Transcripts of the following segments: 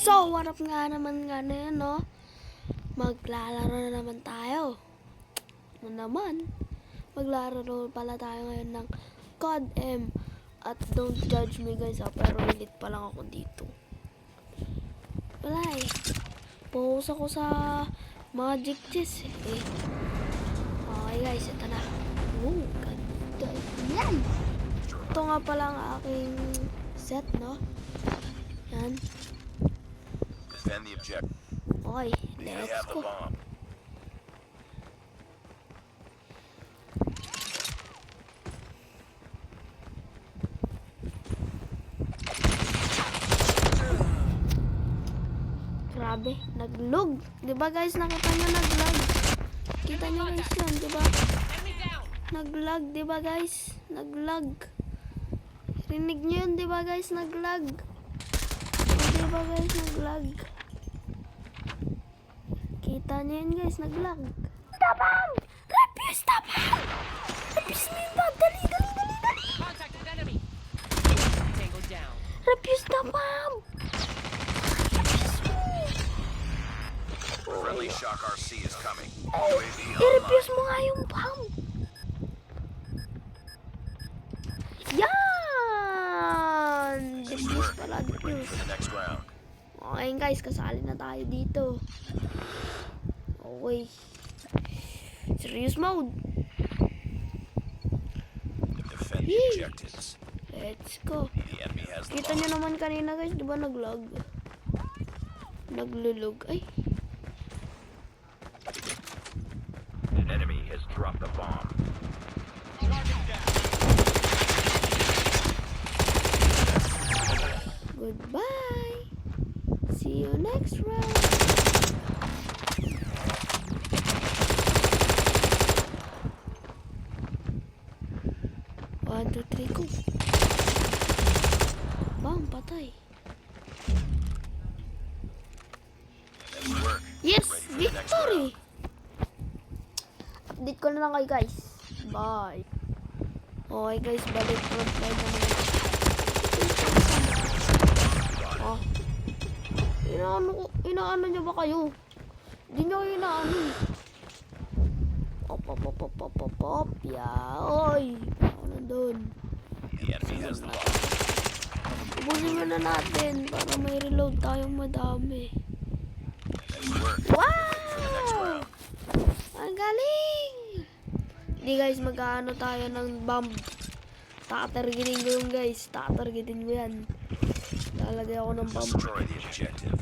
So, what up nga naman nga na yun, no? Maglalaro na naman tayo. Maglalaro pala tayo ngayon ng COD M. At don't judge me guys, pero hilit pa lang ako dito. Wala eh. Post ako sa Magic Chess eh. Okay guys, ito na. Oh, ganda. Yan! Ito nga pala ang aking set, no? Yan. Defend the objective. Okay, let's go. Grabe, naglog. 'Di ba guys, nakita niyo naglag? Kita niyo guys 'yun, 'di ba? Naglag, 'di ba guys? Naglag. Rinig niyo 'yun, 'di ba guys? Naglag. 'Di ba guys, naglag? Kita niyo 'yun guys, naglag. Tabang! Refuse tabang! Refuse mo yun ba? Dali! Contacted enemy. Tango down. Refuse tabang! Friendly Shock RC is coming. I-refuse mo nga yung bomb. Yan! Defuse pala, Ready for defuse. the next round. Okay guys, kasali na tayo dito. Okay. Serious mode. Defend the Yee. objectives. Let's go. The enemy has the Kita bomb. nyo naman kanina guys, di ba naglag? Naglulog. Ay, An enemy has dropped the bomb. goodbye. See you next round. One, two, three, go. Bam, patay. Nice work. Yes, Ready for the next victory. round. Update ko na lang kayo guys. Bye. Okay guys, balik front line naman. Ah. Inaano nyo ba kayo? Hindi nyo kayo inaano eh. Op. Yeah, oy. Ako nandun. The enemy has the bomb. Ubusin mo na natin para may reload tayong madami. Nice work. Wow! For the next round. Ang galing! Hindi guys, mag-ano tayo ng bomb. Tatargetin ko yung guys. Tatargetin ko yan. Lalagay ako ng bomb. Destroy the objective.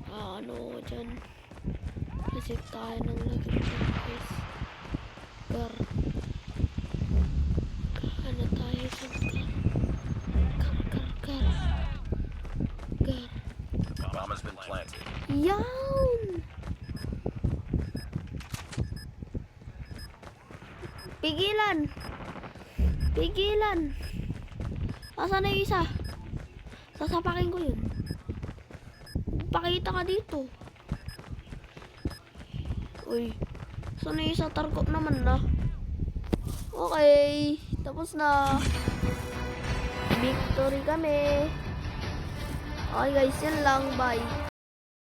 Ano ko dyan. Kasi tayo ng lagay dyan guys. Gar. Ano tayo dyan? Gar. The bomb has been planted. Yan! Pigilan! Asan na yung isa? Sasapakin ko yun. Pakita ka dito. Uy. Saan na yung isa? Tarko naman na. Okay. Tapos na. Victory kami. Okay guys, yan lang. Bye.